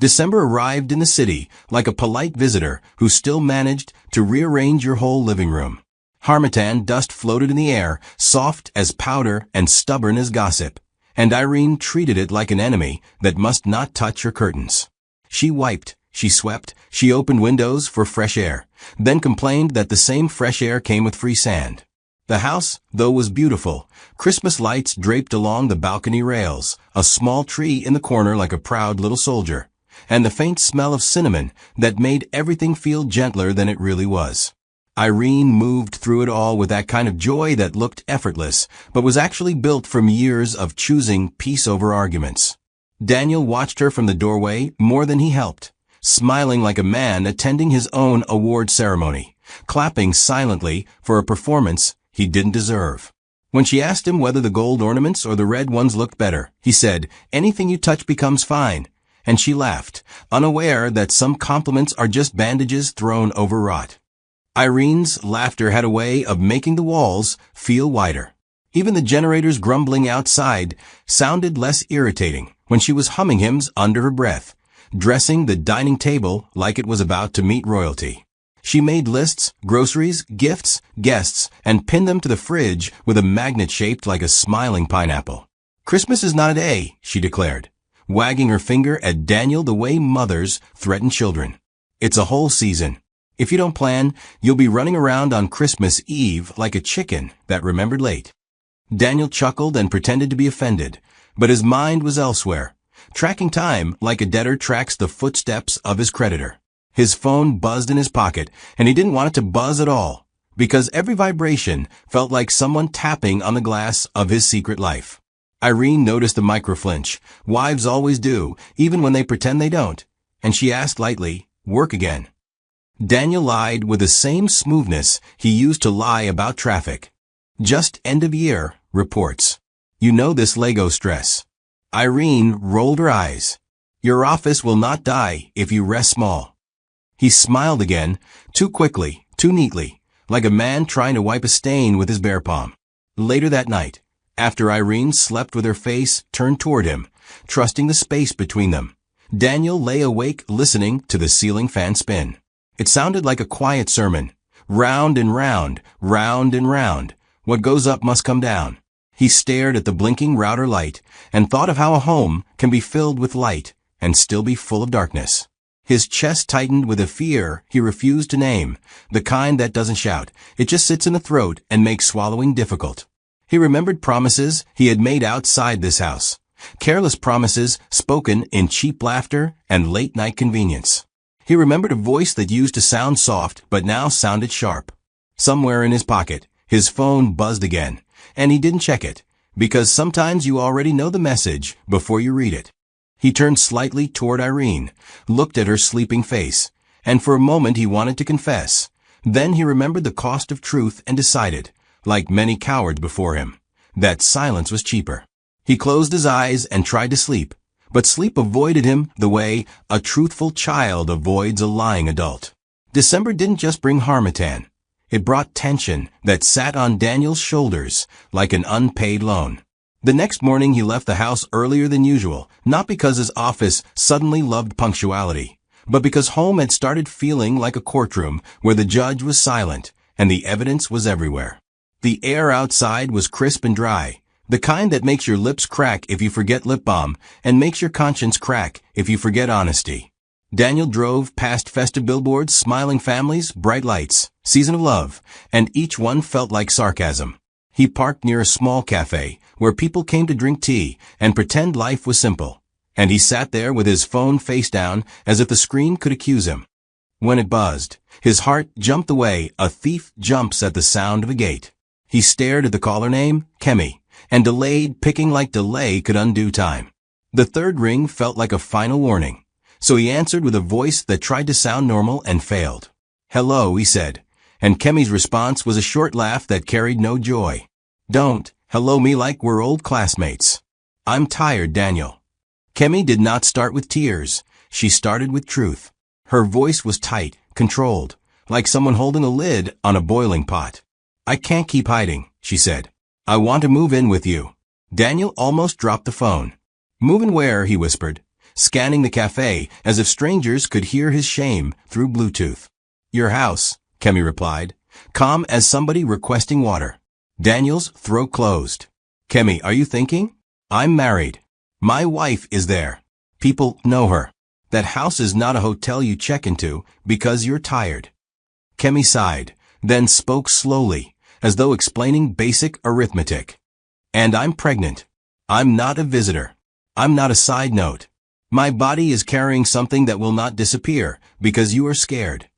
December arrived in the city like a polite visitor who still managed to rearrange your whole living room. Harmattan dust floated in the air, soft as powder and stubborn as gossip, and Irene treated it like an enemy that must not touch her curtains. She wiped, she swept, she opened windows for fresh air, then complained that the same fresh air came with free sand. The house, though, was beautiful. Christmas lights draped along the balcony rails, a small tree in the corner like a proud little soldier, and the faint smell of cinnamon that made everything feel gentler than it really was. Irene moved through it all with that kind of joy that looked effortless, but was actually built from years of choosing peace over arguments. Daniel watched her from the doorway more than he helped, smiling like a man attending his own award ceremony, clapping silently for a performance he didn't deserve. When she asked him whether the gold ornaments or the red ones looked better, he said, "Anything you touch becomes fine." And she laughed, unaware that some compliments are just bandages thrown over rot. Irene's laughter had a way of making the walls feel wider. Even the generator's grumbling outside sounded less irritating when she was humming hymns under her breath, dressing the dining table like it was about to meet royalty. She made lists, groceries, gifts, guests, and pinned them to the fridge with a magnet shaped like a smiling pineapple. "Christmas is not a day," she declared, wagging her finger at Daniel the way mothers threaten children. "It's a whole season. If you don't plan, you'll be running around on Christmas Eve like a chicken that remembered late." Daniel chuckled and pretended to be offended, but his mind was elsewhere, tracking time like a debtor tracks the footsteps of his creditor. His phone buzzed in his pocket, and he didn't want it to buzz at all, because every vibration felt like someone tapping on the glass of his secret life. Irene noticed the microflinch. Wives always do, even when they pretend they don't, and she asked lightly, "Work again?" Daniel lied with the same smoothness he used to lie about traffic. "Just end of year reports. You know this Lego stress." Irene rolled her eyes. "Your office will not die if you rest small." He smiled again, too quickly, too neatly, like a man trying to wipe a stain with his bare palm. Later that night, after Irene slept with her face turned toward him, trusting the space between them, Daniel lay awake listening to the ceiling fan spin. It sounded like a quiet sermon. Round and round, round and round. What goes up must come down. He stared at the blinking router light and thought of how a home can be filled with light and still be full of darkness. His chest tightened with a fear he refused to name, the kind that doesn't shout. It just sits in the throat and makes swallowing difficult. He remembered promises he had made outside this house. Careless promises spoken in cheap laughter and late-night convenience. He remembered a voice that used to sound soft but now sounded sharp. Somewhere in his pocket, his phone buzzed again, and he didn't check it, because sometimes you already know the message before you read it. He turned slightly toward Irene, looked at her sleeping face, and for a moment he wanted to confess. Then he remembered the cost of truth and decided, like many cowards before him, that silence was cheaper. He closed his eyes and tried to sleep, but sleep avoided him the way a truthful child avoids a lying adult. December didn't just bring harmattan. It brought tension that sat on Daniel's shoulders like an unpaid loan. The next morning he left the house earlier than usual, not because his office suddenly loved punctuality, but because home had started feeling like a courtroom where the judge was silent and the evidence was everywhere. The air outside was crisp and dry, the kind that makes your lips crack if you forget lip balm and makes your conscience crack if you forget honesty. Daniel drove past festive billboards, smiling families, bright lights, season of love, and each one felt like sarcasm. He parked near a small cafe where people came to drink tea and pretend life was simple, and he sat there with his phone face down as if the screen could accuse him. When it buzzed, his heart jumped the way a thief jumps at the sound of a gate. He stared at the caller name, Kemi, and delayed, picking like delay could undo time. The third ring felt like a final warning, so he answered with a voice that tried to sound normal and failed. "Hello," he said, and Kemi's response was a short laugh that carried no joy. "Don't hello me like we're old classmates. I'm tired, Daniel." Kemi did not start with tears. She started with truth. Her voice was tight, controlled, like someone holding a lid on a boiling pot. "I can't keep hiding," she said. "I want to move in with you." Daniel almost dropped the phone. "Move in where?" he whispered. scanning the cafe as if strangers could hear his shame through Bluetooth. Your house, Kemi replied, calm as somebody requesting water. Daniel's throat closed. Kemi, are you thinking? I'm married. My wife is there. People know her. That house is not a hotel you check into because you're tired. Kemi sighed, then spoke slowly, as though explaining basic arithmetic. And I'm pregnant. I'm not a visitor. I'm not a side note. My body is carrying something that will not disappear because you are scared.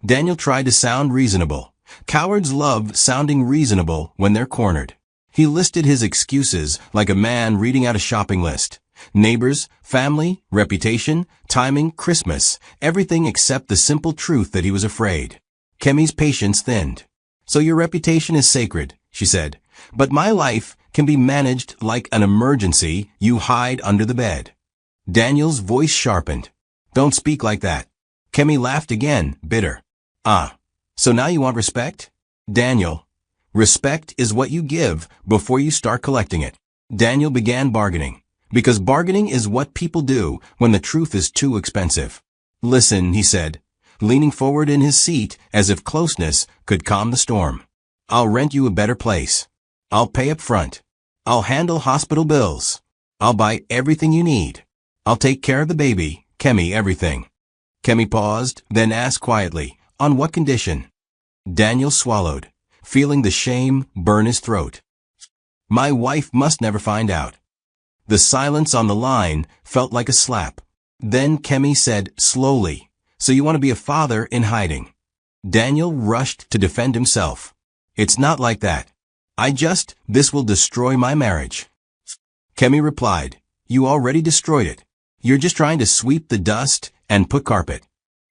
Daniel tried to sound reasonable. Cowards love sounding reasonable when they're cornered. He listed his excuses like a man reading out a shopping list. Neighbors, family, reputation, timing, Christmas, everything except the simple truth that he was afraid. Kemi's patience thinned. So your reputation is sacred, she said, but my life can be managed like an emergency you hide under the bed. Daniel's voice sharpened. Don't speak like that. Kemi laughed again, bitter. So now you want respect? Daniel, respect is what you give before you start collecting it. Daniel began bargaining, because bargaining is what people do when the truth is too expensive. Listen, he said, leaning forward in his seat as if closeness could calm the storm. I'll rent you a better place. I'll pay up front. I'll handle hospital bills. I'll buy everything you need. I'll take care of the baby, Kemi, everything. Kemi paused, then asked quietly, on what condition? Daniel swallowed, feeling the shame burn his throat. My wife must never find out. The silence on the line felt like a slap. Then Kemi said slowly, so you want to be a father in hiding. Daniel rushed to defend himself. It's not like that. This will destroy my marriage. Kemi replied, you already destroyed it. You're just trying to sweep the dust and put carpet.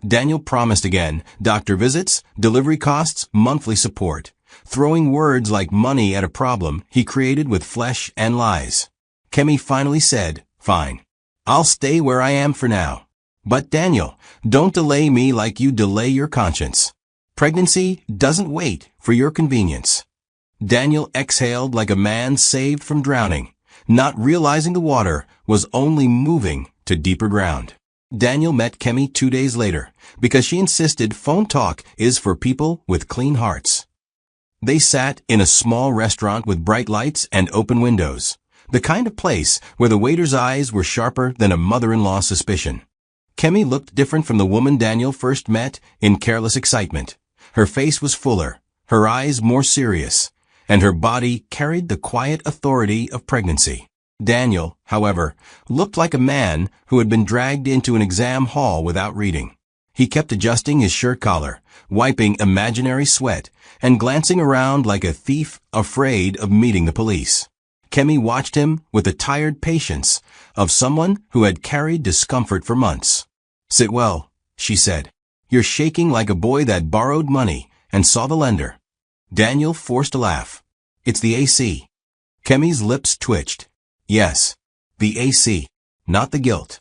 Daniel promised again, doctor visits, delivery costs, monthly support, throwing words like money at a problem he created with flesh and lies. Kemi finally said, fine. I'll stay where I am for now. But Daniel, don't delay me like you delay your conscience. Pregnancy doesn't wait for your convenience. Daniel exhaled like a man saved from drowning, not realizing the water was only moving to deeper ground. Daniel met Kemi 2 days later because she insisted phone talk is for people with clean hearts. They sat in a small restaurant with bright lights and open windows, the kind of place where the waiter's eyes were sharper than a mother-in-law's suspicion. Kemi looked different from the woman Daniel first met in careless excitement. Her face was fuller, her eyes more serious, and her body carried the quiet authority of pregnancy. Daniel, however, looked like a man who had been dragged into an exam hall without reading. He kept adjusting his shirt collar, wiping imaginary sweat, and glancing around like a thief afraid of meeting the police. Kemi watched him with the tired patience of someone who had carried discomfort for months. Sit well, she said. You're shaking like a boy that borrowed money and saw the lender. Daniel forced a laugh. It's the AC. Kemi's lips twitched. Yes, the AC, not the guilt.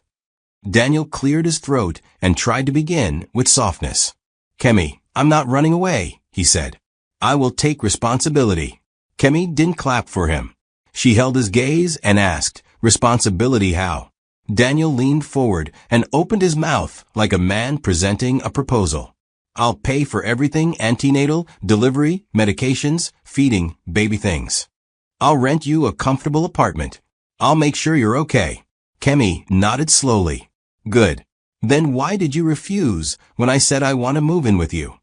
Daniel cleared his throat and tried to begin with softness. Kemi, I'm not running away, he said. I will take responsibility. Kemi didn't clap for him. She held his gaze and asked, responsibility how? Daniel leaned forward and opened his mouth like a man presenting a proposal. I'll pay for everything antenatal, delivery, medications, feeding, baby things. I'll rent you a comfortable apartment. I'll make sure you're okay. Kemi nodded slowly. Good. Then why did you refuse when I said I want to move in with you?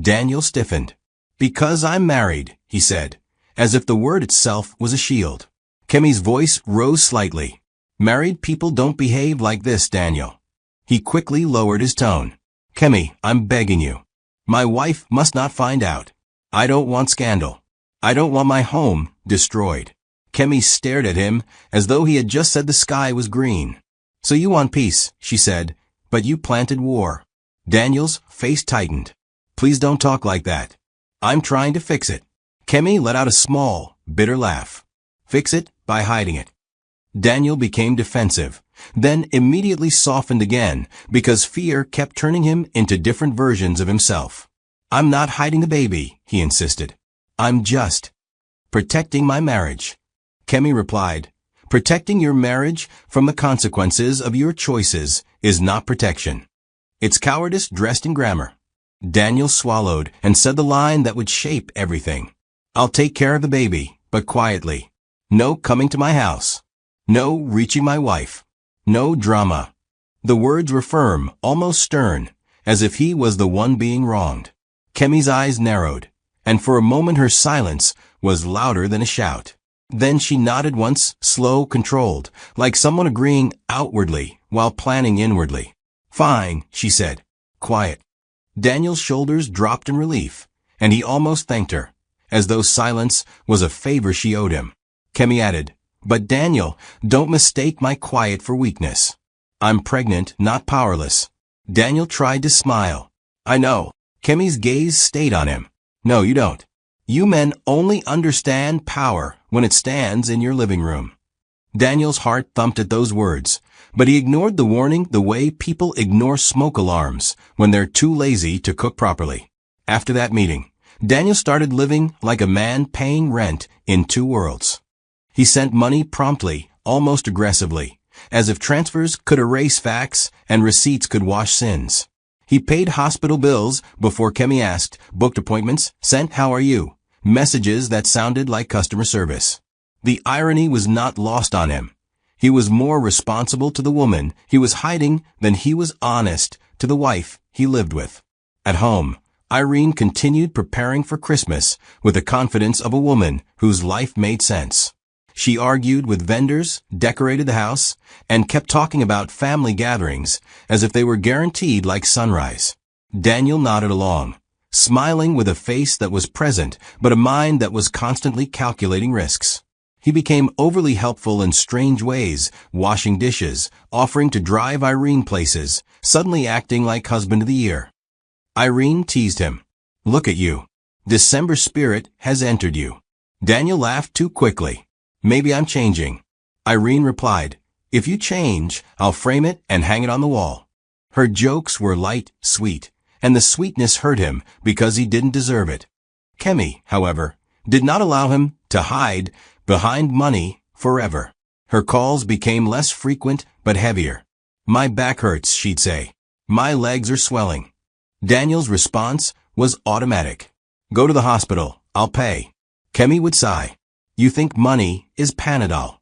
Daniel stiffened. Because I'm married, he said, as if the word itself was a shield. Kemi's voice rose slightly. Married people don't behave like this, Daniel. He quickly lowered his tone. Kemi, I'm begging you. My wife must not find out. I don't want scandal. I don't want my home destroyed. Kemi stared at him as though he had just said the sky was green. So you want peace, she said, but you planted war. Daniel's face tightened. Please don't talk like that. I'm trying to fix it. Kemi let out a small, bitter laugh. Fix it by hiding it. Daniel became defensive, then immediately softened again because fear kept turning him into different versions of himself. I'm not hiding the baby, he insisted. I'm just protecting my marriage. Kemi replied, Protecting your marriage from the consequences of your choices is not protection. It's cowardice dressed in grammar. Daniel swallowed and said the line that would shape everything. I'll take care of the baby, but quietly. No coming to my house. No reaching my wife. No drama. The words were firm, almost stern, as if he was the one being wronged. Kemi's eyes narrowed, and for a moment her silence was louder than a shout. Then she nodded once, slow, controlled, like someone agreeing outwardly while planning inwardly. Fine, she said. Quiet. Daniel's shoulders dropped in relief, and he almost thanked her, as though silence was a favor she owed him. Kemi added, but Daniel, don't mistake my quiet for weakness. I'm pregnant, not powerless. Daniel tried to smile. I know. Kemi's gaze stayed on him. No, you don't. You men only understand power when it stands in your living room. Daniel's heart thumped at those words, but he ignored the warning the way people ignore smoke alarms when they're too lazy to cook properly. After that meeting, Daniel started living like a man paying rent in two worlds. He sent money promptly, almost aggressively, as if transfers could erase facts and receipts could wash sins. He paid hospital bills before Kemi asked, booked appointments, sent how are you, messages that sounded like customer service. The irony was not lost on him. He was more responsible to the woman he was hiding than he was honest to the wife he lived with. At home, Irene continued preparing for Christmas with the confidence of a woman whose life made sense. She argued with vendors, decorated the house, and kept talking about family gatherings as if they were guaranteed like sunrise. Daniel nodded along, smiling with a face that was present but a mind that was constantly calculating risks. He became overly helpful in strange ways, washing dishes, offering to drive Irene places, suddenly acting like husband of the year. Irene teased him. Look at you. December spirit has entered you. Daniel laughed too quickly. Maybe I'm changing. Irene replied, if you change, I'll frame it and hang it on the wall. Her jokes were light, sweet, and the sweetness hurt him because he didn't deserve it. Kemi, however, did not allow him to hide behind money forever. Her calls became less frequent but heavier. My back hurts, she'd say. My legs are swelling. Daniel's response was automatic. Go to the hospital, I'll pay. Kemi would sigh. You think money is Panadol.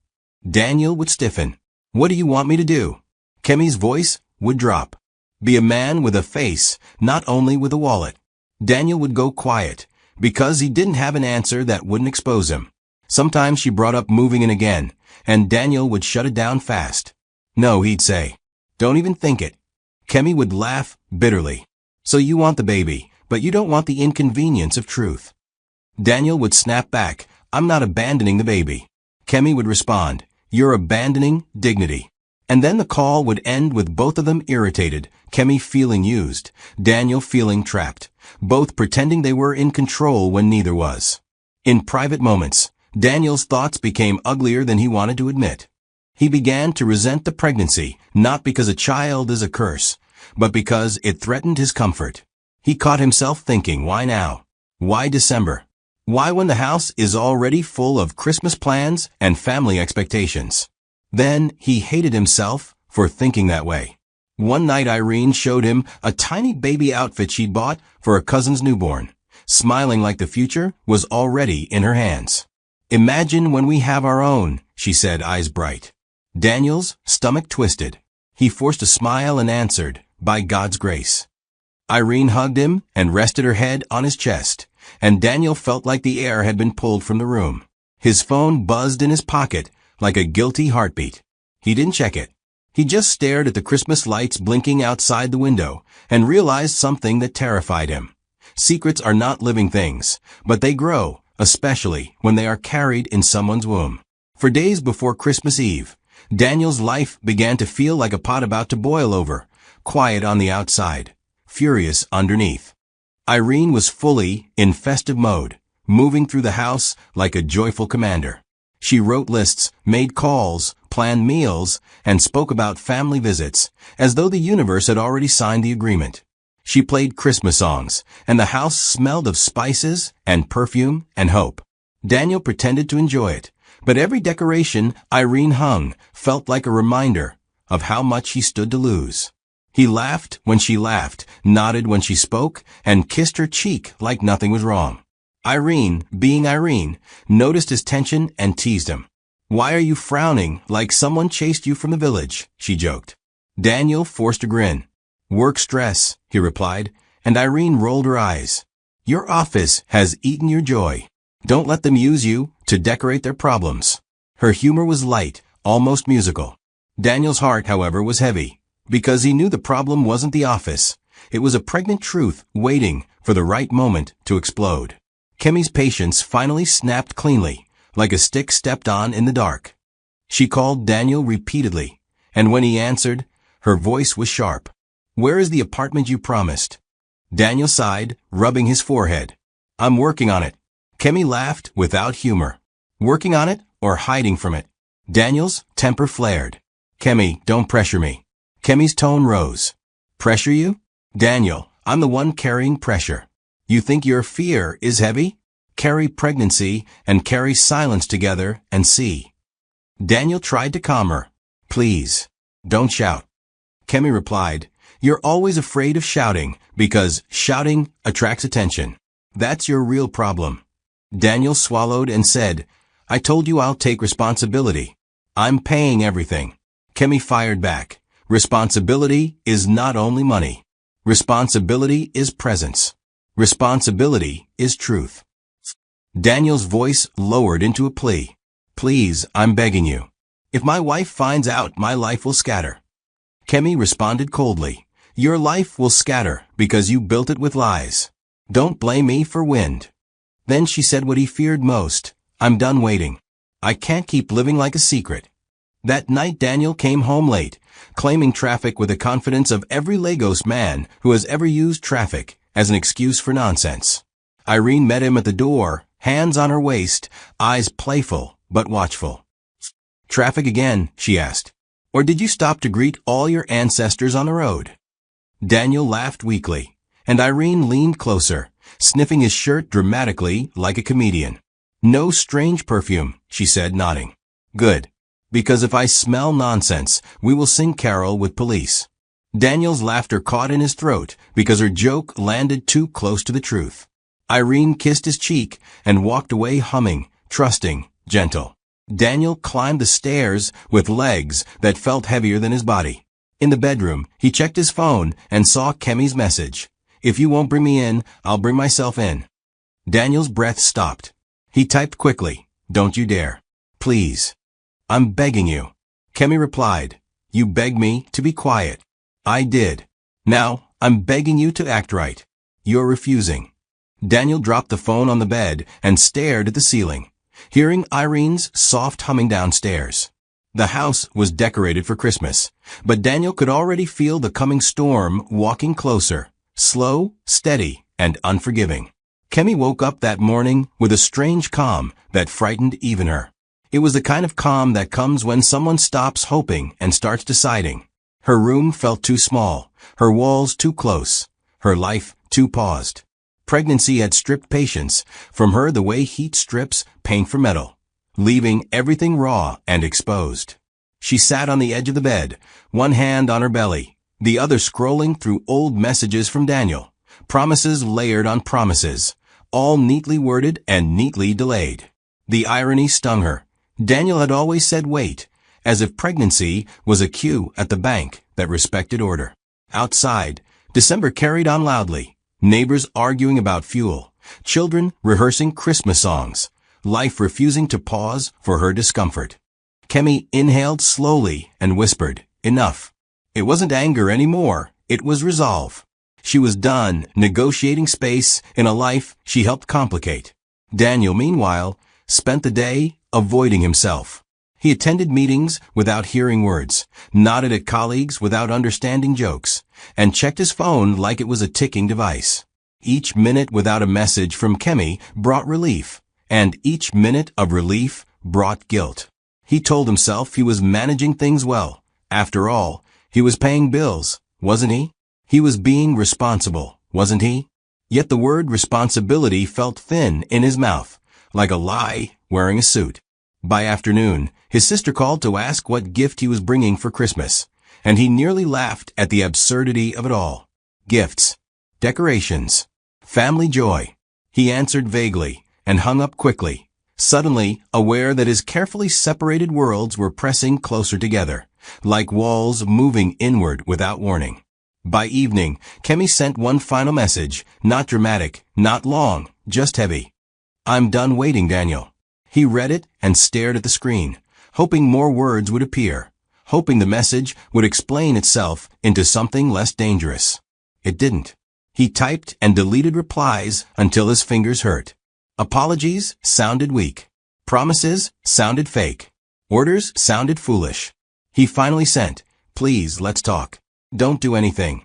Daniel would stiffen. What do you want me to do? Kemi's voice would drop. Be a man with a face, not only with a wallet. Daniel would go quiet, because he didn't have an answer that wouldn't expose him. Sometimes she brought up moving in again, and Daniel would shut it down fast. No, he'd say. Don't even think it. Kemi would laugh bitterly. So you want the baby, but you don't want the inconvenience of truth. Daniel would snap back. I'm not abandoning the baby. Kemi would respond, you're abandoning dignity. And then the call would end with both of them irritated, Kemi feeling used, Daniel feeling trapped, both pretending they were in control when neither was. In private moments, Daniel's thoughts became uglier than he wanted to admit. He began to resent the pregnancy, not because a child is a curse, but because it threatened his comfort. He caught himself thinking, why now? Why December? Why when the house is already full of Christmas plans and family expectations? Then he hated himself for thinking that way. One night Irene showed him a tiny baby outfit she'd bought for a cousin's newborn, smiling like the future was already in her hands. Imagine when we have our own, she said, eyes bright. Daniel's stomach twisted. He forced a smile and answered, by God's grace. Irene hugged him and rested her head on his chest, and Daniel felt like the air had been pulled from the room. His phone buzzed in his pocket like a guilty heartbeat. He didn't check it. He just stared at the Christmas lights blinking outside the window and realized something that terrified him. Secrets are not living things, but they grow, especially when they are carried in someone's womb. For days before Christmas Eve, Daniel's life began to feel like a pot about to boil over, quiet on the outside, furious underneath. Irene was fully in festive mode, moving through the house like a joyful commander. She wrote lists, made calls, planned meals, and spoke about family visits, as though the universe had already signed the agreement. She played Christmas songs, and the house smelled of spices and perfume and hope. Daniel pretended to enjoy it, But every decoration Irene hung felt like a reminder of how much he stood to lose. He laughed when she laughed, nodded when she spoke, and kissed her cheek like nothing was wrong. Irene, being Irene, noticed his tension and teased him. "Why are you frowning like someone chased you from the village?" she joked. Daniel forced a grin. "Work stress," he replied, and Irene rolled her eyes. "Your office has eaten your joy. Don't let them use you to decorate their problems." Her humor was light, almost musical. Daniel's heart, however, was heavy, because he knew the problem wasn't the office. It was a pregnant truth waiting for the right moment to explode. Kemi's patience finally snapped cleanly, like a stick stepped on in the dark. She called Daniel repeatedly, and when he answered, her voice was sharp. "Where is the apartment you promised?" Daniel sighed, rubbing his forehead. "I'm working on it." Kemi laughed without humor. "Working on it or hiding from it?" Daniel's temper flared. "Kemi, don't pressure me." Kemi's tone rose. "Pressure you?" "Daniel, I'm the one carrying pressure. You think your fear is heavy? Carry pregnancy and carry silence together and see." Daniel tried to calm her. "Please, don't shout." Kemi replied, "You're always afraid of shouting because shouting attracts attention. That's your real problem." Daniel swallowed and said, "I told you I'll take responsibility. I'm paying everything." Kemi fired back. "Responsibility is not only money. Responsibility is presence. Responsibility is truth." Daniel's voice lowered into a plea. "Please, I'm begging you. If my wife finds out, my life will scatter." Kemi responded coldly. "Your life will scatter because you built it with lies. Don't blame me for wind." Then she said what he feared most. "I'm done waiting. I can't keep living like a secret." That night Daniel came home late, claiming traffic with the confidence of every Lagos man who has ever used traffic as an excuse for nonsense. Irene met him at the door, hands on her waist, eyes playful but watchful. "Traffic again?" she asked. "Or did you stop to greet all your ancestors on the road?" Daniel laughed weakly, and Irene leaned closer, sniffing his shirt dramatically like a comedian. "No strange perfume," she said, nodding. "Good. Because if I smell nonsense, we will sing carol with police." Daniel's laughter caught in his throat because her joke landed too close to the truth. Irene kissed his cheek and walked away humming, trusting, gentle. Daniel climbed the stairs with legs that felt heavier than his body. In the bedroom, he checked his phone and saw Kemi's message. "If you won't bring me in, I'll bring myself in." Daniel's breath stopped. He typed quickly, "Don't you dare. Please. I'm begging you." Kemi replied, "You begged me to be quiet." "I did. Now, I'm begging you to act right. You're refusing." Daniel dropped the phone on the bed and stared at the ceiling, hearing Irene's soft humming downstairs. The house was decorated for Christmas, but Daniel could already feel the coming storm walking closer, slow, steady, and unforgiving. Kemi woke up that morning with a strange calm that frightened even her. It was the kind of calm that comes when someone stops hoping and starts deciding. Her room felt too small, her walls too close, her life too paused. Pregnancy had stripped patience from her the way heat strips paint for metal, leaving everything raw and exposed. She sat on the edge of the bed, one hand on her belly, the other scrolling through old messages from Daniel, promises layered on promises, all neatly worded and neatly delayed. The irony stung her. Daniel had always said wait, as if pregnancy was a queue at the bank that respected order. Outside, December carried on loudly, neighbors arguing about fuel, children rehearsing Christmas songs, life refusing to pause for her discomfort. Kemi inhaled slowly and whispered, "Enough." It wasn't anger anymore, it was resolve. She was done negotiating space in a life she helped complicate. Daniel, meanwhile, spent the day avoiding himself. He attended meetings without hearing words, nodded at colleagues without understanding jokes, and checked his phone like it was a ticking device. Each minute without a message from Kemi brought relief, and each minute of relief brought guilt. He told himself he was managing things well. After all, he was paying bills, wasn't he? He was being responsible, wasn't he? Yet the word responsibility felt thin in his mouth, like a lie wearing a suit. By afternoon, his sister called to ask what gift he was bringing for Christmas, and he nearly laughed at the absurdity of it all. Gifts. Decorations. Family joy. He answered vaguely, and hung up quickly, suddenly aware that his carefully separated worlds were pressing closer together, like walls moving inward without warning. By evening, Kemi sent one final message, not dramatic, not long, just heavy. "I'm done waiting, Daniel." He read it and stared at the screen, hoping more words would appear, hoping the message would explain itself into something less dangerous. It didn't. He typed and deleted replies until his fingers hurt. Apologies sounded weak. Promises sounded fake. Orders sounded foolish. He finally sent, "Please, let's talk. Don't do anything."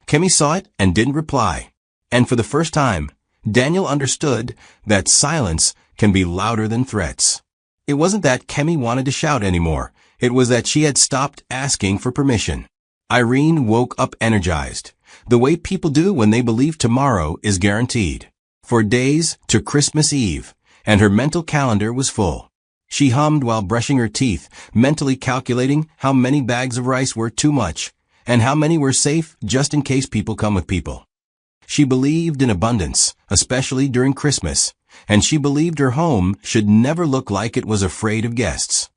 Kemi saw it and didn't reply. And for the first time, Daniel understood that silence can be louder than threats. It wasn't that Kemi wanted to shout anymore. It was that she had stopped asking for permission. Irene woke up energized, the way people do when they believe tomorrow is guaranteed. For days to Christmas Eve, and her mental calendar was full. She hummed while brushing her teeth, mentally calculating how many bags of rice were too much, and how many were safe just in case people come with people. She believed in abundance, especially during Christmas, and she believed her home should never look like it was afraid of guests.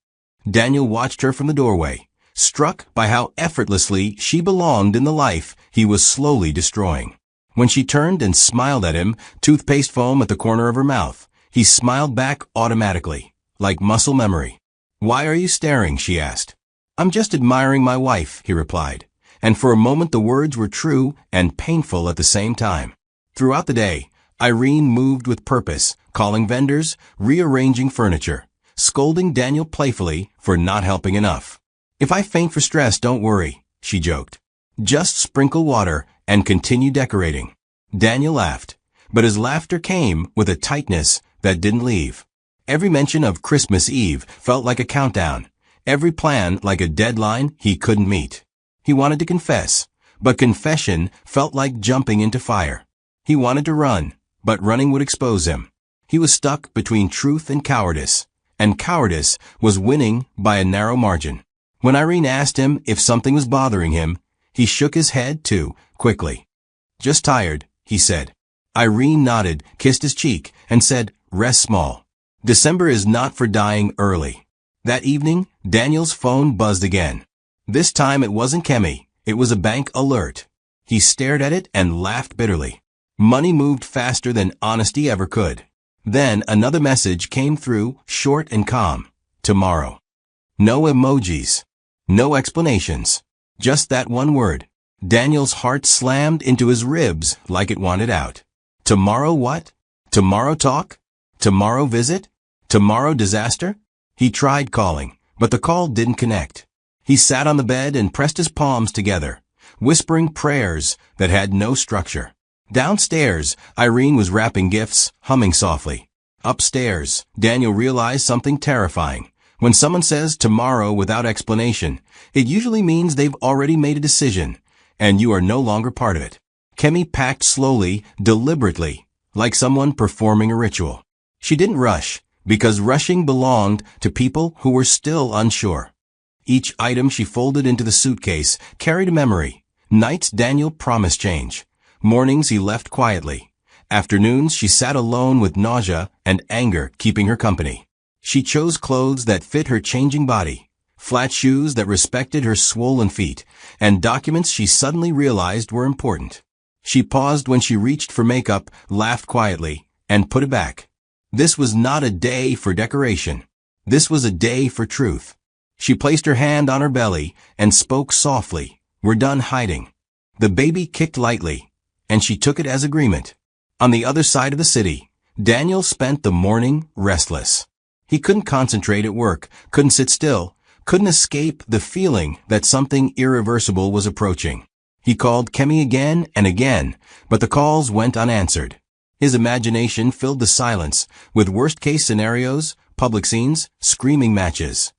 Daniel watched her from the doorway, struck by how effortlessly she belonged in the life he was slowly destroying. When she turned and smiled at him, toothpaste foam at the corner of her mouth, he smiled back automatically, like muscle memory. "Why are you staring?" she asked. "I'm just admiring my wife," he replied. And for a moment the words were true and painful at the same time. Throughout the day, Irene moved with purpose, calling vendors, rearranging furniture, scolding Daniel playfully for not helping enough. "If I faint for stress, don't worry," she joked. "Just sprinkle water and continue decorating." Daniel laughed, but his laughter came with a tightness that didn't leave. Every mention of Christmas Eve felt like a countdown, every plan like a deadline he couldn't meet. He wanted to confess, but confession felt like jumping into fire. He wanted to run, but running would expose him. He was stuck between truth and cowardice was winning by a narrow margin. When Irene asked him if something was bothering him, he shook his head too quickly. "Just tired," he said. Irene nodded, kissed his cheek, and said, "Rest small. December is not for dying early." That evening, Daniel's phone buzzed again. This time it wasn't Kemi, it was a bank alert. He stared at it and laughed bitterly. Money moved faster than honesty ever could. Then another message came through, short and calm. "Tomorrow." No emojis. No explanations. Just that one word. Daniel's heart slammed into his ribs like it wanted out. Tomorrow what? Tomorrow talk? Tomorrow visit? Tomorrow disaster? He tried calling, but the call didn't connect. He sat on the bed and pressed his palms together, whispering prayers that had no structure. Downstairs, Irene was wrapping gifts, humming softly. Upstairs, Daniel realized something terrifying. When someone says tomorrow without explanation, it usually means they've already made a decision, and you are no longer part of it. Kemi packed slowly, deliberately, like someone performing a ritual. She didn't rush, because rushing belonged to people who were still unsure. Each item she folded into the suitcase carried a memory. Nights Daniel promised change. Mornings he left quietly. Afternoons she sat alone with nausea and anger keeping her company. She chose clothes that fit her changing body, flat shoes that respected her swollen feet, and documents she suddenly realized were important. She paused when she reached for makeup, laughed quietly, and put it back. This was not a day for decoration. This was a day for truth. She placed her hand on her belly and spoke softly. "We're done hiding." The baby kicked lightly, and she took it as agreement. On the other side of the city, Daniel spent the morning restless. He couldn't concentrate at work, couldn't sit still, couldn't escape the feeling that something irreversible was approaching. He called Kemi again and again, but the calls went unanswered. His imagination filled the silence with worst-case scenarios, public scenes, screaming matches.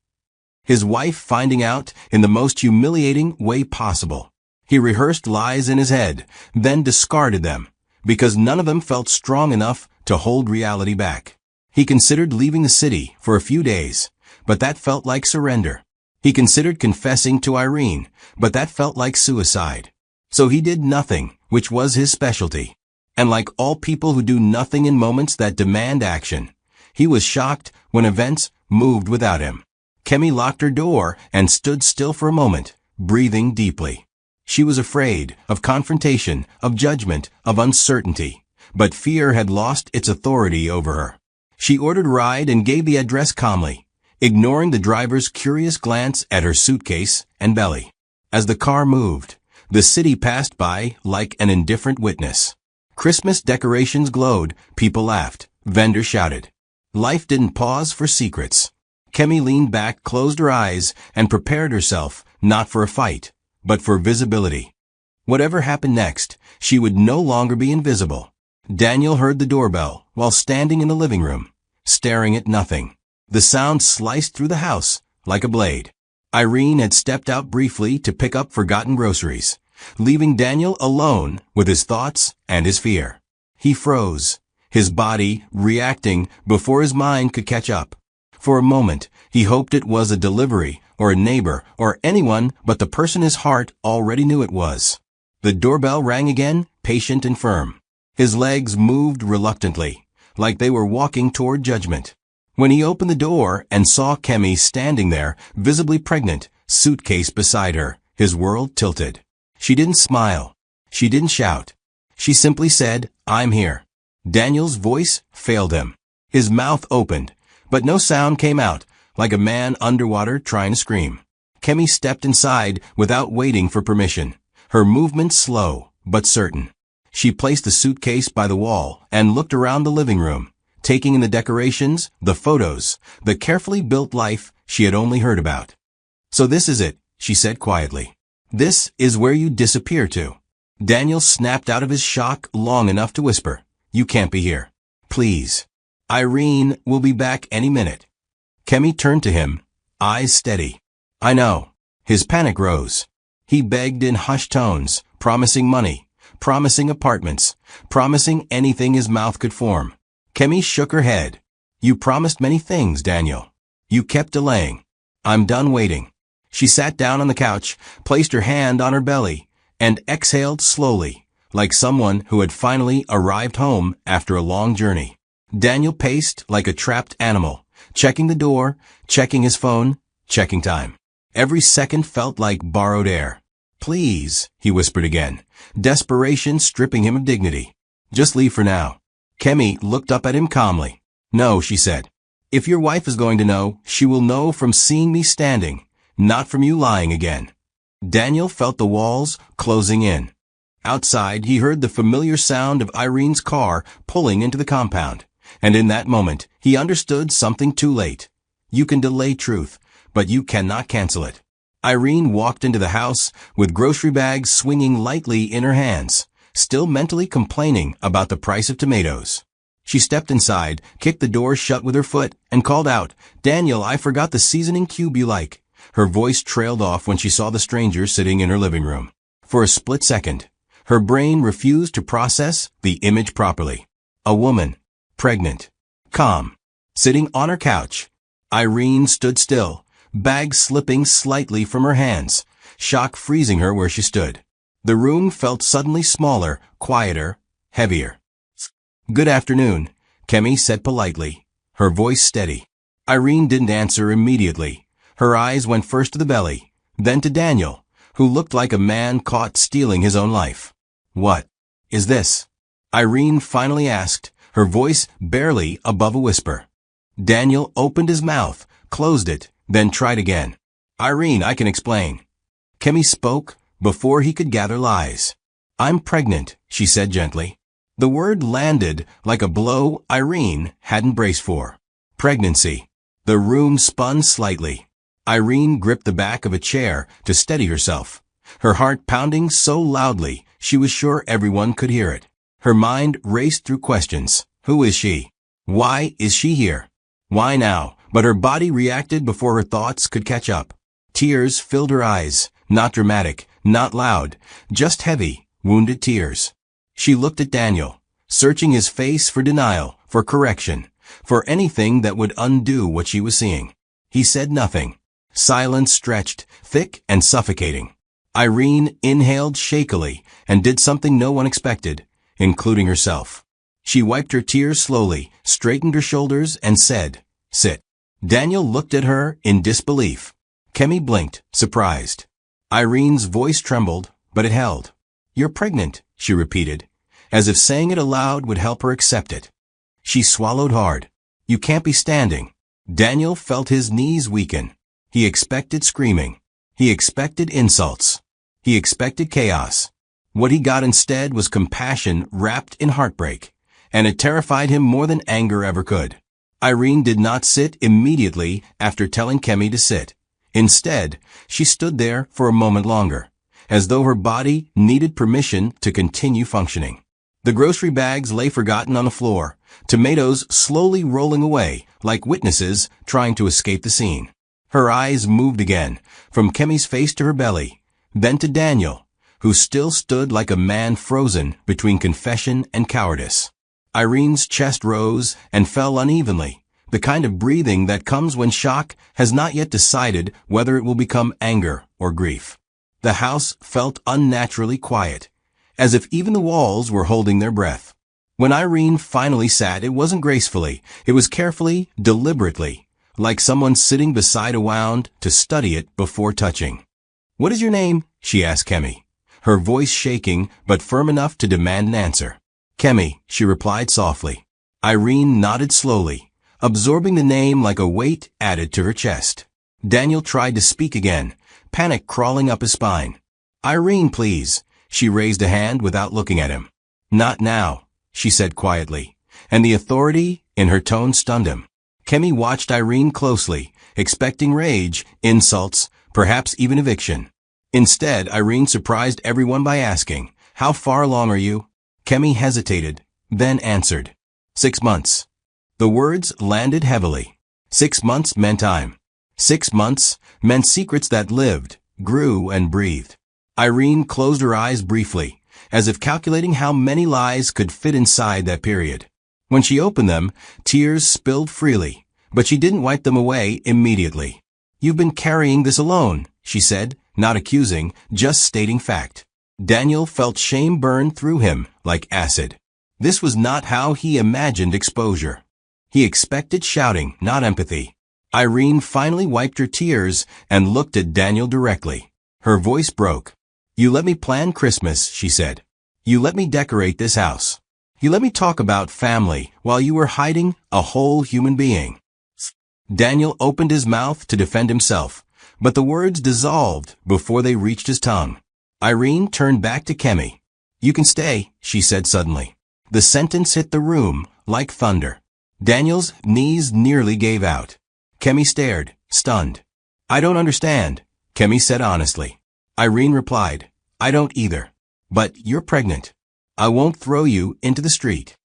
His wife finding out in the most humiliating way possible. He rehearsed lies in his head, then discarded them, because none of them felt strong enough to hold reality back. He considered leaving the city for a few days, but that felt like surrender. He considered confessing to Irene, but that felt like suicide. So he did nothing, which was his specialty. And like all people who do nothing in moments that demand action, he was shocked when events moved without him. Kemi locked her door and stood still for a moment, breathing deeply. She was afraid of confrontation, of judgment, of uncertainty, but fear had lost its authority over her. She ordered a ride and gave the address calmly, ignoring the driver's curious glance at her suitcase and belly. As the car moved, the city passed by like an indifferent witness. Christmas decorations glowed, people laughed, vendors shouted. Life didn't pause for secrets. Kemi leaned back, closed her eyes, and prepared herself, not for a fight, but for visibility. Whatever happened next, she would no longer be invisible. Daniel heard the doorbell while standing in the living room, staring at nothing. The sound sliced through the house like a blade. Irene had stepped out briefly to pick up forgotten groceries, leaving Daniel alone with his thoughts and his fear. He froze, his body reacting before his mind could catch up. For a moment, he hoped it was a delivery or a neighbor or anyone but the person his heart already knew it was. The doorbell rang again, patient and firm. His legs moved reluctantly, like they were walking toward judgment. When he opened the door and saw Kemi standing there, visibly pregnant, suitcase beside her, his world tilted. She didn't smile. She didn't shout. She simply said, "I'm here." Daniel's voice failed him. His mouth opened, but no sound came out, like a man underwater trying to scream. Kemi stepped inside without waiting for permission, her movement slow but certain. She placed the suitcase by the wall and looked around the living room, taking in the decorations, the photos, the carefully built life she had only heard about. "So this is it," she said quietly. "This is where you disappear to." Daniel snapped out of his shock long enough to whisper, "You can't be here. Please. Irene will be back any minute." Kemi turned to him, eyes steady. "I know." His panic rose. He begged in hushed tones, promising money, promising apartments, promising anything his mouth could form. Kemi shook her head. "You promised many things, Daniel. You kept delaying. I'm done waiting." She sat down on the couch, placed her hand on her belly, and exhaled slowly, like someone who had finally arrived home after a long journey. Daniel paced like a trapped animal, checking the door, checking his phone, checking time. Every second felt like borrowed air. "Please," he whispered again, desperation stripping him of dignity. "Just leave for now." Kemi looked up at him calmly. "No," she said. "If your wife is going to know, she will know from seeing me standing, not from you lying again." Daniel felt the walls closing in. Outside, he heard the familiar sound of Irene's car pulling into the compound, and in that moment, he understood something too late. You can delay truth, but you cannot cancel it. Irene walked into the house with grocery bags swinging lightly in her hands, still mentally complaining about the price of tomatoes. She stepped inside, kicked the door shut with her foot, and called out, "Daniel, I forgot the seasoning cube you like." Her voice trailed off when she saw the stranger sitting in her living room. For a split second, her brain refused to process the image properly. A woman, pregnant, calm, sitting on her couch. Irene stood still, bag slipping slightly from her hands, shock freezing her where she stood. The room felt suddenly smaller, quieter, heavier. "Good afternoon," Kemi said politely, her voice steady. Irene didn't answer immediately. Her eyes went first to the belly, then to Daniel, who looked like a man caught stealing his own life. "What is this?" Irene finally asked, her voice barely above a whisper. Daniel opened his mouth, closed it, then tried again. "Irene, I can explain." Kemi spoke before he could gather lies. "I'm pregnant," she said gently. The word landed like a blow Irene hadn't braced for. Pregnancy. The room spun slightly. Irene gripped the back of a chair to steady herself, her heart pounding so loudly she was sure everyone could hear it. Her mind raced through questions. Who is she? Why is she here? Why now? But her body reacted before her thoughts could catch up. Tears filled her eyes, not dramatic, not loud, just heavy, wounded tears. She looked at Daniel, searching his face for denial, for correction, for anything that would undo what she was seeing. He said nothing. Silence stretched, thick and suffocating. Irene inhaled shakily and did something no one expected, including herself. She wiped her tears slowly, straightened her shoulders, and said, "Sit." Daniel looked at her in disbelief. Kemi blinked, surprised. Irene's voice trembled, but it held. "You're pregnant," she repeated, as if saying it aloud would help her accept it. She swallowed hard. "You can't be standing." Daniel felt his knees weaken. He expected screaming. He expected insults. He expected chaos. What he got instead was compassion wrapped in heartbreak, and it terrified him more than anger ever could. Irene did not sit immediately after telling Kemi to sit. Instead, she stood there for a moment longer, as though her body needed permission to continue functioning. The grocery bags lay forgotten on the floor, tomatoes slowly rolling away like witnesses trying to escape the scene. Her eyes moved again, from Kemi's face to her belly, then to Daniel, who still stood like a man frozen between confession and cowardice. Irene's chest rose and fell unevenly, the kind of breathing that comes when shock has not yet decided whether it will become anger or grief. The house felt unnaturally quiet, as if even the walls were holding their breath. When Irene finally sat, it wasn't gracefully, it was carefully, deliberately, like someone sitting beside a wound to study it before touching. "What is your name?" she asked Kemi, her voice shaking but firm enough to demand an answer. "Kemi," she replied softly. Irene nodded slowly, absorbing the name like a weight added to her chest. Daniel tried to speak again, panic crawling up his spine. "Irene, please." She raised a hand without looking at him. "Not now," she said quietly, and the authority in her tone stunned him. Kemi watched Irene closely, expecting rage, insults, perhaps even eviction. Instead, Irene surprised everyone by asking, "How far along are you?" Kemi hesitated, then answered, 6 months. The words landed heavily. 6 months meant time. 6 months meant secrets that lived, grew, and breathed. Irene closed her eyes briefly, as if calculating how many lies could fit inside that period. When she opened them, tears spilled freely, but she didn't wipe them away immediately. "You've been carrying this alone," she said, not accusing, just stating fact. Daniel felt shame burn through him like acid. This was not how he imagined exposure. He expected shouting, not empathy. Irene finally wiped her tears and looked at Daniel directly. Her voice broke. "You let me plan Christmas," she said. "You let me decorate this house. You let me talk about family while you were hiding a whole human being." Daniel opened his mouth to defend himself, but the words dissolved before they reached his tongue. Irene turned back to Kemi. "You can stay," she said suddenly. The sentence hit the room like thunder. Daniel's knees nearly gave out. Kemi stared, stunned. "I don't understand," Kemi said honestly. Irene replied, "I don't either. But you're pregnant. I won't throw you into the street."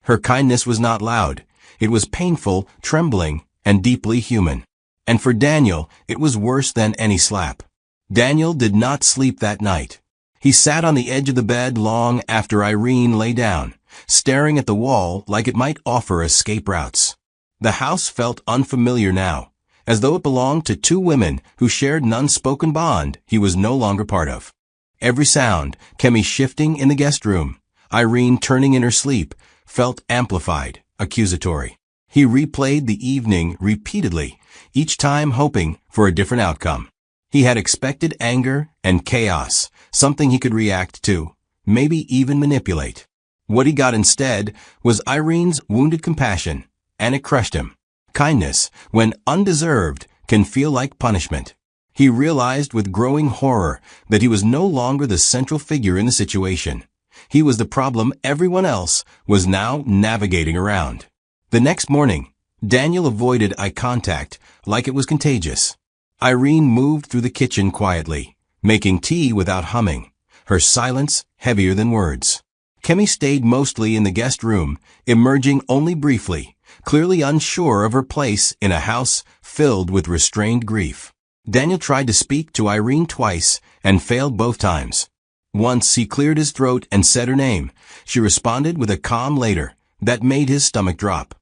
Her kindness was not loud. It was painful, trembling, and deeply human. And for Daniel, it was worse than any slap. Daniel did not sleep that night. He sat on the edge of the bed long after Irene lay down, staring at the wall like it might offer escape routes. The house felt unfamiliar now, as though it belonged to two women who shared an unspoken bond he was no longer part of. Every sound, Kemi shifting in the guest room, Irene turning in her sleep, felt amplified, accusatory. He replayed the evening repeatedly, each time hoping for a different outcome. He had expected anger and chaos, something he could react to, maybe even manipulate. What he got instead was Irene's wounded compassion, and it crushed him. Kindness, when undeserved, can feel like punishment. He realized with growing horror that he was no longer the central figure in the situation. He was the problem everyone else was now navigating around. The next morning, Daniel avoided eye contact like it was contagious. Irene moved through the kitchen quietly, making tea without humming, her silence heavier than words. Kemi stayed mostly in the guest room, emerging only briefly, clearly unsure of her place in a house filled with restrained grief. Daniel tried to speak to Irene twice and failed both times. Once he cleared his throat and said her name. She responded with a calm later that made his stomach drop.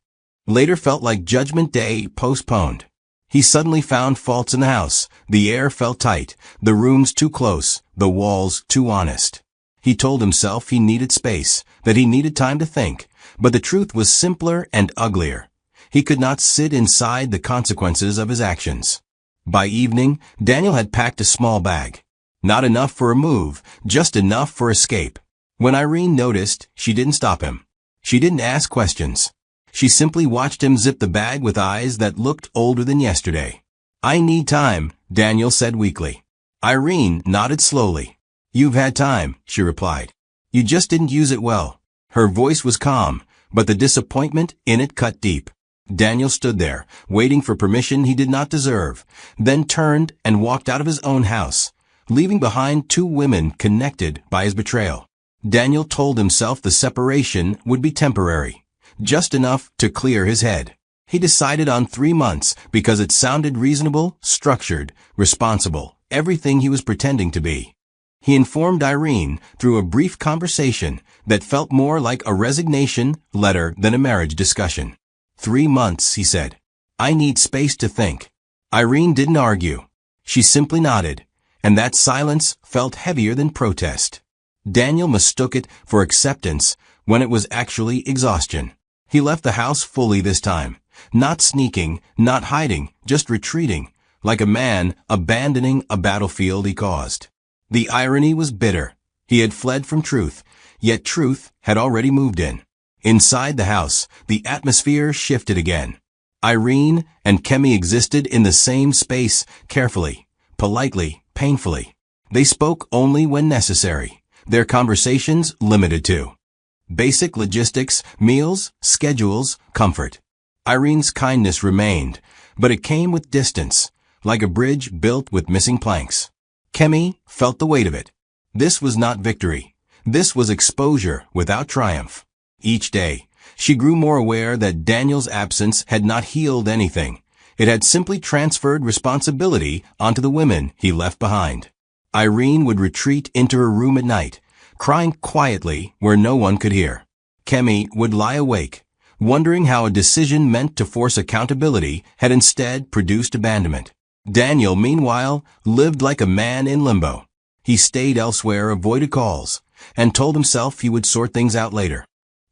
Later felt like Judgment Day postponed. He suddenly found faults in the house. The air felt tight, the rooms too close, the walls too honest. He told himself he needed space, that he needed time to think, but the truth was simpler and uglier. He could not sit inside the consequences of his actions. By evening, Daniel had packed a small bag. Not enough for a move, just enough for escape. When Irene noticed, she didn't stop him. She didn't ask questions. She simply watched him zip the bag with eyes that looked older than yesterday. "I need time," Daniel said weakly. Irene nodded slowly. "You've had time," she replied. "You just didn't use it well." Her voice was calm, but the disappointment in it cut deep. Daniel stood there, waiting for permission he did not deserve, then turned and walked out of his own house, leaving behind two women connected by his betrayal. Daniel told himself the separation would be temporary, just enough to clear his head. He decided on 3 months because it sounded reasonable, structured, responsible, everything he was pretending to be. He informed Irene through a brief conversation that felt more like a resignation letter than a marriage discussion. 3 months, he said. "I need space to think." Irene didn't argue. She simply nodded, and that silence felt heavier than protest. Daniel mistook it for acceptance when it was actually exhaustion. He left the house fully this time, not sneaking, not hiding, just retreating, like a man abandoning a battlefield he caused. The irony was bitter. He had fled from truth, yet truth had already moved in. Inside the house, the atmosphere shifted again. Irene and Kemi existed in the same space, carefully, politely, painfully. They spoke only when necessary. Their conversations limited to basic logistics, meals, schedules, comfort. Irene's kindness remained, but it came with distance, like a bridge built with missing planks. Kemi felt the weight of it. This was not victory. This was exposure without triumph. Each day, she grew more aware that Daniel's absence had not healed anything. It had simply transferred responsibility onto the women he left behind. Irene would retreat into her room at night, crying quietly where no one could hear. Kemi would lie awake, wondering how a decision meant to force accountability had instead produced abandonment. Daniel, meanwhile, lived like a man in limbo. He stayed elsewhere, avoided calls, and told himself he would sort things out later.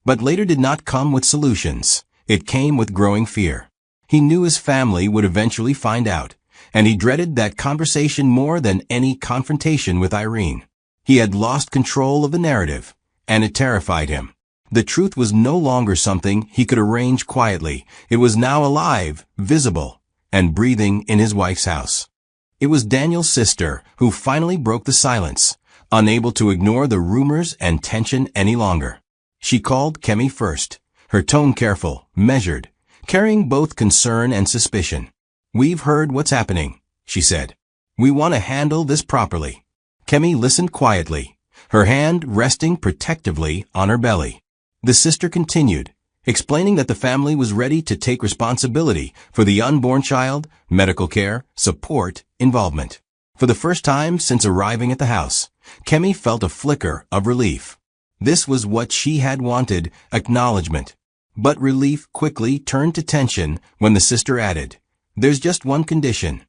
But later did not come with solutions. It came with growing fear. He knew his family would eventually find out, and he dreaded that conversation more than any confrontation with Irene. He had lost control of the narrative, and it terrified him. The truth was no longer something he could arrange quietly. It was now alive, visible, and breathing in his wife's house. It was Daniel's sister who finally broke the silence, unable to ignore the rumors and tension any longer. She called Kemi first, her tone careful, measured, carrying both concern and suspicion. "We've heard what's happening," she said. "We want to handle this properly." Kemi listened quietly, her hand resting protectively on her belly. The sister continued, explaining that the family was ready to take responsibility for the unborn child, medical care, support, involvement. For the first time since arriving at the house, Kemi felt a flicker of relief. This was what she had wanted, acknowledgement. But relief quickly turned to tension when the sister added, "There's just one condition."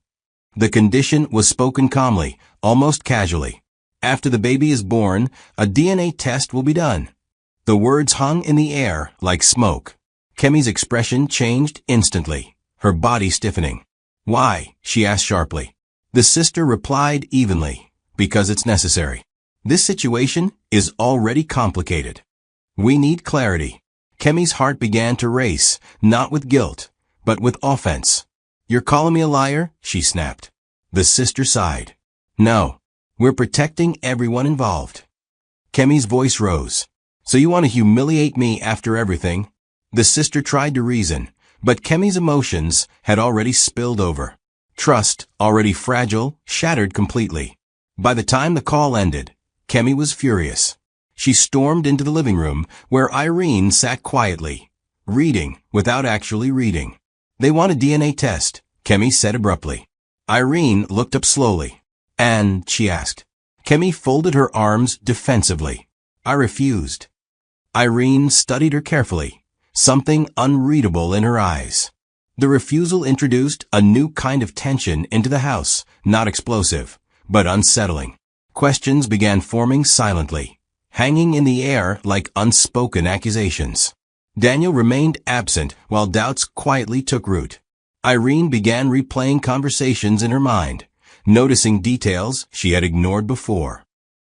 The condition was spoken calmly, almost casually. "After the baby is born, a DNA test will be done." The words hung in the air like smoke. Kemi's expression changed instantly, her body stiffening. "Why?" she asked sharply. The sister replied evenly, "Because it's necessary. This situation is already complicated. We need clarity." Kemi's heart began to race, not with guilt, but with offense. "You're calling me a liar?" she snapped. The sister sighed. "No. We're protecting everyone involved." Kemi's voice rose. "So you want to humiliate me after everything?" The sister tried to reason, but Kemi's emotions had already spilled over. Trust, already fragile, shattered completely. By the time the call ended, Kemi was furious. She stormed into the living room, where Irene sat quietly, reading without actually reading. "They want a DNA test," Kemi said abruptly. Irene looked up slowly. "And?" she asked. Kemi folded her arms defensively. "I refused." Irene studied her carefully, something unreadable in her eyes. The refusal introduced a new kind of tension into the house, not explosive, but unsettling. Questions began forming silently, hanging in the air like unspoken accusations. Daniel remained absent while doubts quietly took root. Irene began replaying conversations in her mind, noticing details she had ignored before.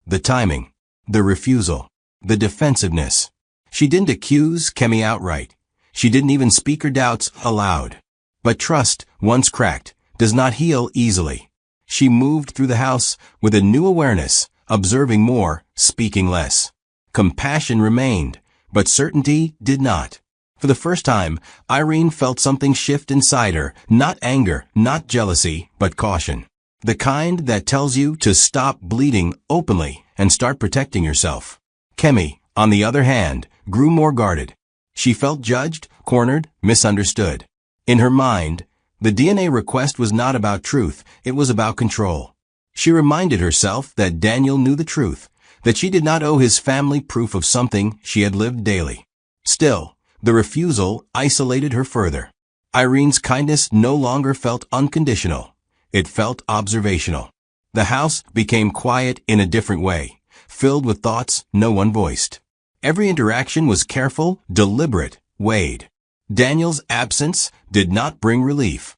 The timing, the refusal, the defensiveness. She didn't accuse Kemi outright. She didn't even speak her doubts aloud. But trust, once cracked, does not heal easily. She moved through the house with a new awareness, observing more, speaking less. Compassion remained, but certainty did not. For the first time, Irene felt something shift inside her, not anger, not jealousy, but caution. The kind that tells you to stop bleeding openly and start protecting yourself. Kemi, on the other hand, grew more guarded. She felt judged, cornered, misunderstood. In her mind, the DNA request was not about truth, it was about control. She reminded herself that Daniel knew the truth, that she did not owe his family proof of something she had lived daily. Still, the refusal isolated her further. Irene's kindness no longer felt unconditional. It felt observational. The house became quiet in a different way, filled with thoughts no one voiced. Every interaction was careful, deliberate, weighed. Daniel's absence did not bring relief.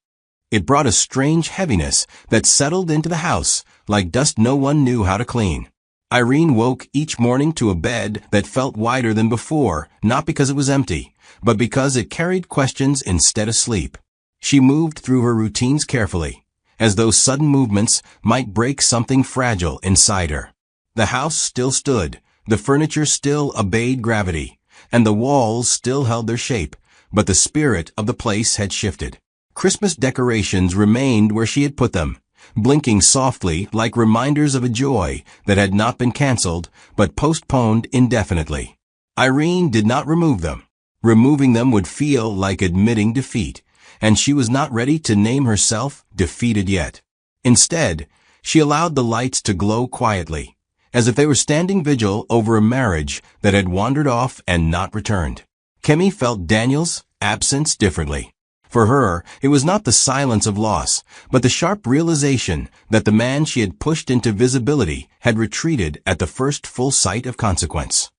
It brought a strange heaviness that settled into the house, like dust no one knew how to clean. Irene woke each morning to a bed that felt wider than before, not because it was empty, but because it carried questions instead of sleep. She moved through her routines carefully, as though sudden movements might break something fragile inside her. The house still stood, the furniture still obeyed gravity, and the walls still held their shape, but the spirit of the place had shifted. Christmas decorations remained where she had put them, blinking softly like reminders of a joy that had not been canceled, but postponed indefinitely. Irene did not remove them. Removing them would feel like admitting defeat, and she was not ready to name herself defeated yet. Instead, she allowed the lights to glow quietly, as if they were standing vigil over a marriage that had wandered off and not returned. Kemi felt Daniel's absence differently. For her, it was not the silence of loss, but the sharp realization that the man she had pushed into visibility had retreated at the first full sight of consequence.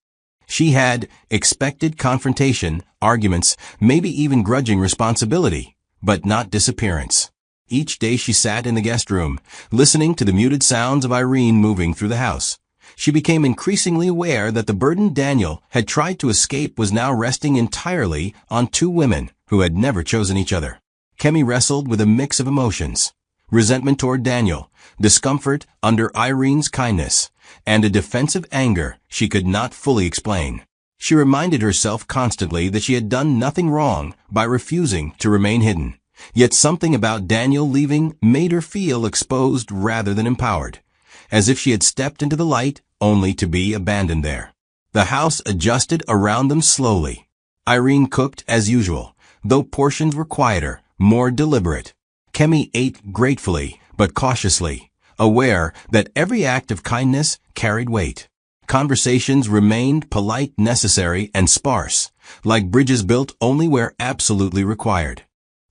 She had expected confrontation, arguments, maybe even grudging responsibility, but not disappearance. Each day she sat in the guest room, listening to the muted sounds of Irene moving through the house. She became increasingly aware that the burden Daniel had tried to escape was now resting entirely on two women who had never chosen each other. Kemi wrestled with a mix of emotions: resentment toward Daniel, discomfort under Irene's kindness, and a defensive anger she could not fully explain. She reminded herself constantly that she had done nothing wrong by refusing to remain hidden. Yet something about Daniel leaving made her feel exposed rather than empowered, as if she had stepped into the light only to be abandoned there. The house adjusted around them slowly. Irene cooked as usual, though portions were quieter, more deliberate. Kemi ate gratefully, but cautiously, aware that every act of kindness carried weight. Conversations remained polite, necessary, and sparse, like bridges built only where absolutely required.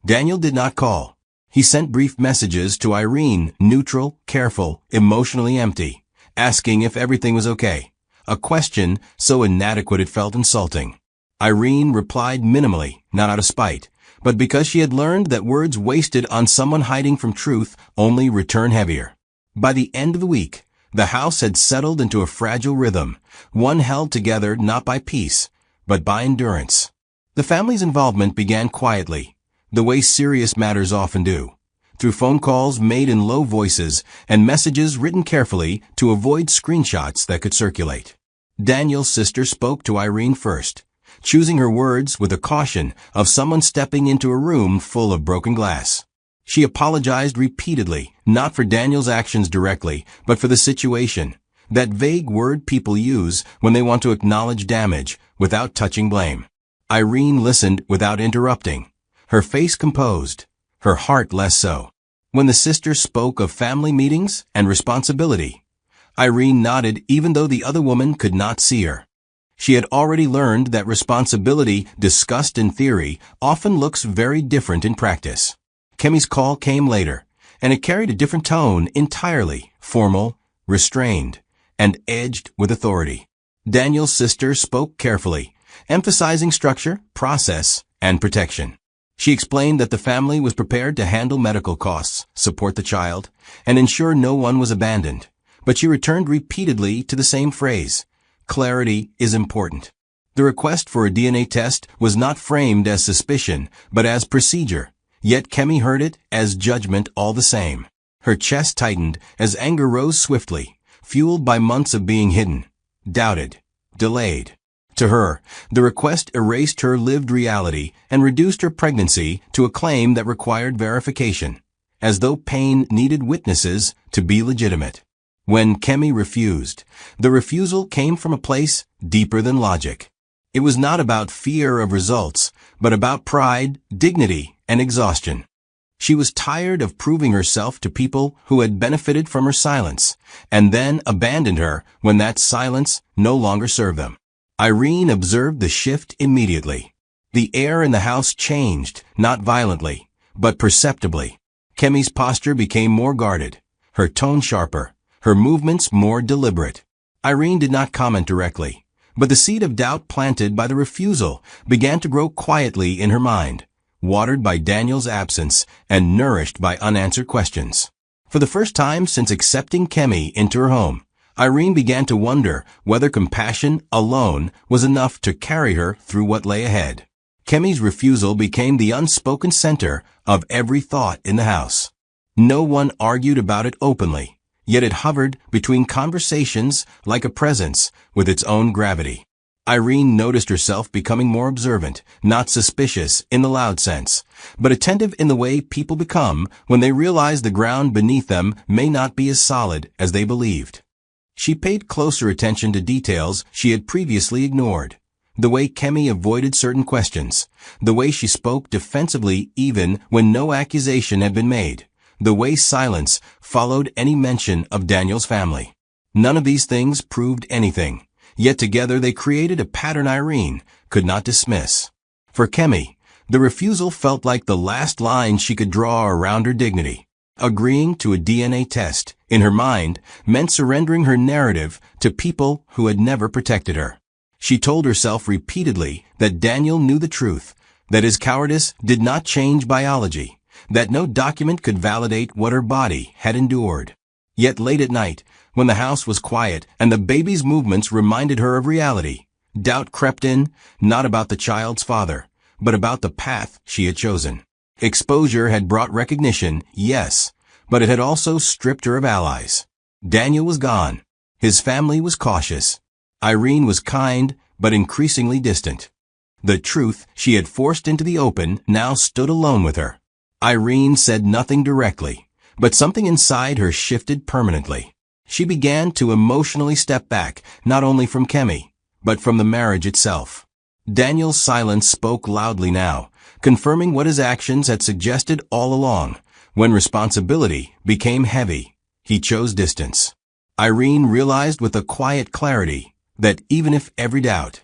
Daniel did not call. He sent brief messages to Irene, neutral, careful, emotionally empty, asking if everything was okay. A question so inadequate it felt insulting. Irene replied minimally, not out of spite, but because she had learned that words wasted on someone hiding from truth only return heavier. By the end of the week, the house had settled into a fragile rhythm, one held together not by peace, but by endurance. The family's involvement began quietly, the way serious matters often do, through phone calls made in low voices and messages written carefully to avoid screenshots that could circulate. Daniel's sister spoke to Irene first, choosing her words with the caution of someone stepping into a room full of broken glass. She apologized repeatedly, not for Daniel's actions directly, but for the situation, that vague word people use when they want to acknowledge damage without touching blame. Irene listened without interrupting, her face composed, her heart less so. When the sister spoke of family meetings and responsibility, Irene nodded even though the other woman could not see her. She had already learned that responsibility, discussed in theory, often looks very different in practice. Kemi's call came later, and it carried a different tone entirely, formal, restrained, and edged with authority. Daniel's sister spoke carefully, emphasizing structure, process, and protection. She explained that the family was prepared to handle medical costs, support the child, and ensure no one was abandoned. But she returned repeatedly to the same phrase: clarity is important. The request for a DNA test was not framed as suspicion, but as procedure, yet Kemi heard it as judgment all the same. Her chest tightened as anger rose swiftly, fueled by months of being hidden, doubted, delayed. To her, the request erased her lived reality and reduced her pregnancy to a claim that required verification, as though pain needed witnesses to be legitimate. When Kemi refused, the refusal came from a place deeper than logic. It was not about fear of results, but about pride, dignity, and exhaustion. She was tired of proving herself to people who had benefited from her silence, and then abandoned her when that silence no longer served them. Irene observed the shift immediately. The air in the house changed, not violently, but perceptibly. Kemi's posture became more guarded, her tone sharper, her movements more deliberate. Irene did not comment directly, but the seed of doubt planted by the refusal began to grow quietly in her mind, watered by Daniel's absence and nourished by unanswered questions. For the first time since accepting Kemi into her home, Irene began to wonder whether compassion alone was enough to carry her through what lay ahead. Kemi's refusal became the unspoken center of every thought in the house. No one argued about it openly, yet it hovered between conversations like a presence with its own gravity. Irene noticed herself becoming more observant, not suspicious in the loud sense, but attentive in the way people become when they realize the ground beneath them may not be as solid as they believed. She paid closer attention to details she had previously ignored. The way Kemi avoided certain questions, the way she spoke defensively even when no accusation had been made, the way silence followed any mention of Daniel's family. None of these things proved anything, yet together they created a pattern Irene could not dismiss. For Kemi, the refusal felt like the last line she could draw around her dignity. Agreeing to a DNA test, in her mind, meant surrendering her narrative to people who had never protected her. She told herself repeatedly that Daniel knew the truth, that his cowardice did not change biology, that no document could validate what her body had endured. Yet late at night, when the house was quiet and the baby's movements reminded her of reality, doubt crept in, not about the child's father, but about the path she had chosen. Exposure had brought recognition, yes, but it had also stripped her of allies. Daniel was gone. His family was cautious. Irene was kind, but increasingly distant. The truth she had forced into the open now stood alone with her. Irene said nothing directly, but something inside her shifted permanently. She began to emotionally step back, not only from Kemi, but from the marriage itself. Daniel's silence spoke loudly now, confirming what his actions had suggested all along. When responsibility became heavy, he chose distance. Irene realized with a quiet clarity that even if every doubt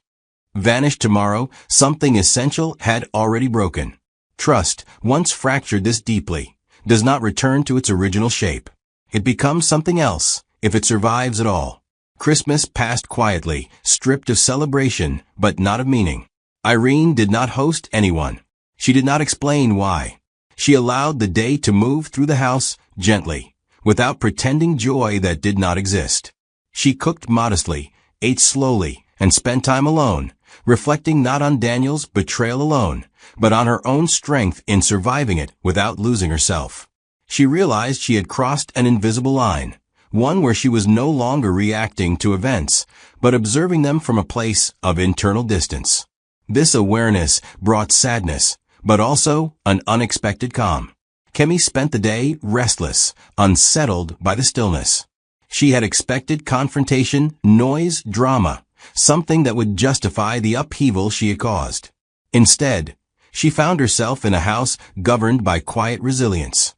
vanished tomorrow, something essential had already broken. Trust, once fractured this deeply, does not return to its original shape. It becomes something else, if it survives at all. Christmas passed quietly, stripped of celebration, but not of meaning. Irene did not host anyone. She did not explain why. She allowed the day to move through the house gently, without pretending joy that did not exist. She cooked modestly, ate slowly, and spent time alone, reflecting not on Daniel's betrayal alone, but on her own strength in surviving it without losing herself. She realized she had crossed an invisible line, one where she was no longer reacting to events, but observing them from a place of internal distance. This awareness brought sadness, but also an unexpected calm. Kemi spent the day restless, unsettled by the stillness. She had expected confrontation, noise, drama, something that would justify the upheaval she had caused. Instead, she found herself in a house governed by quiet resilience.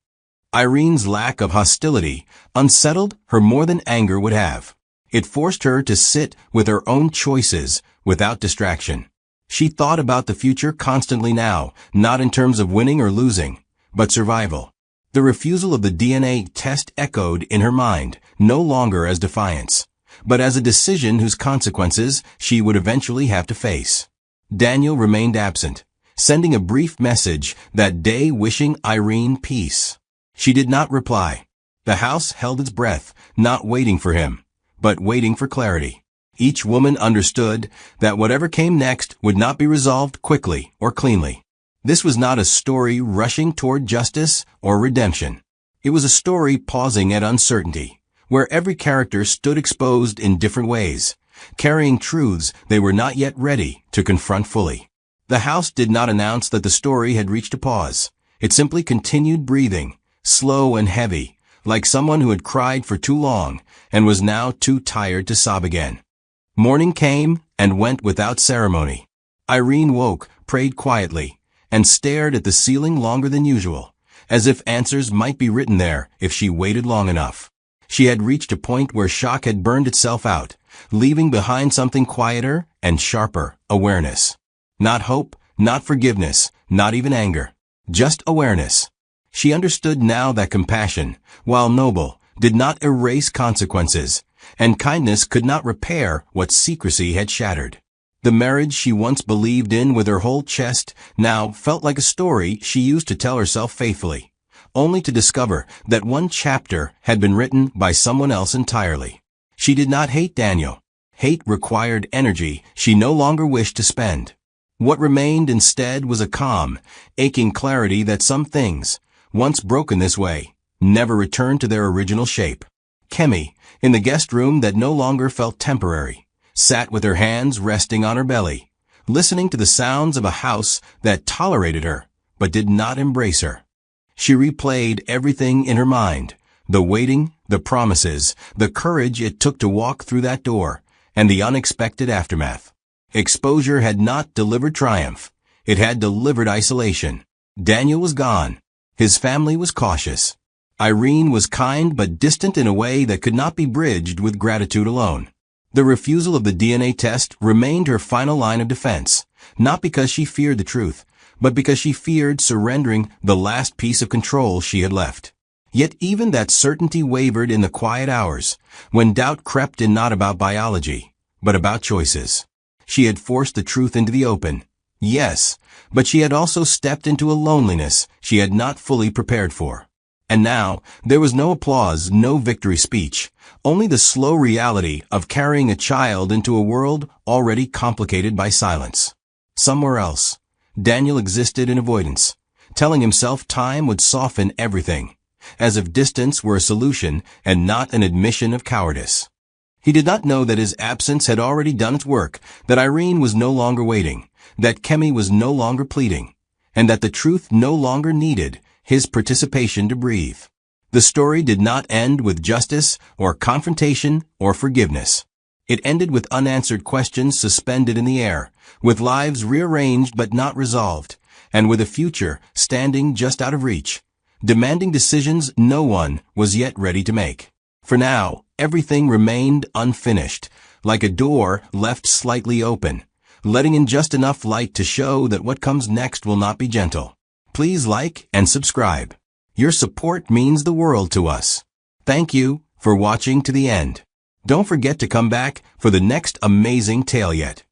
Irene's lack of hostility unsettled her more than anger would have. It forced her to sit with her own choices without distraction. She thought about the future constantly now, not in terms of winning or losing, but survival. The refusal of the DNA test echoed in her mind, no longer as defiance, but as a decision whose consequences she would eventually have to face. Daniel remained absent, sending a brief message that day wishing Irene peace. She did not reply. The house held its breath, not waiting for him, but waiting for clarity. Each woman understood that whatever came next would not be resolved quickly or cleanly. This was not a story rushing toward justice or redemption. It was a story pausing at uncertainty, where every character stood exposed in different ways, carrying truths they were not yet ready to confront fully. The house did not announce that the story had reached a pause. It simply continued breathing, slow and heavy, like someone who had cried for too long and was now too tired to sob again. Morning came and went without ceremony. Irene woke, prayed quietly, and stared at the ceiling longer than usual, as if answers might be written there if she waited long enough. She had reached a point where shock had burned itself out, leaving behind something quieter and sharper, awareness. Not hope, not forgiveness, not even anger. Just awareness. She understood now that compassion, while noble, did not erase consequences, and kindness could not repair what secrecy had shattered. The marriage she once believed in with her whole chest now felt like a story she used to tell herself faithfully, only to discover that one chapter had been written by someone else entirely. She did not hate Daniel. Hate required energy she no longer wished to spend. What remained instead was a calm, aching clarity that some things, once broken this way, never returned to their original shape. Kemi, in the guest room that no longer felt temporary, sat with her hands resting on her belly, listening to the sounds of a house that tolerated her, but did not embrace her. She replayed everything in her mind, the waiting, the promises, the courage it took to walk through that door, and the unexpected aftermath. Exposure had not delivered triumph. It had delivered isolation. Daniel was gone. His family was cautious. Irene was kind but distant in a way that could not be bridged with gratitude alone. The refusal of the DNA test remained her final line of defense, not because she feared the truth, but because she feared surrendering the last piece of control she had left. Yet even that certainty wavered in the quiet hours, when doubt crept in not about biology, but about choices. She had forced the truth into the open, yes, but she had also stepped into a loneliness she had not fully prepared for. And now, there was no applause, no victory speech, only the slow reality of carrying a child into a world already complicated by silence. Somewhere else, Daniel existed in avoidance, telling himself time would soften everything, as if distance were a solution and not an admission of cowardice. He did not know that his absence had already done its work, that Irene was no longer waiting, that Kemi was no longer pleading, and that the truth no longer needed his participation to breathe. The story did not end with justice or confrontation or forgiveness. It ended with unanswered questions suspended in the air, with lives rearranged but not resolved, and with a future standing just out of reach, demanding decisions no one was yet ready to make. For now, everything remained unfinished, like a door left slightly open, letting in just enough light to show that what comes next will not be gentle. Please like and subscribe. Your support means the world to us. Thank you for watching to the end. Don't forget to come back for the next amazing tale yet.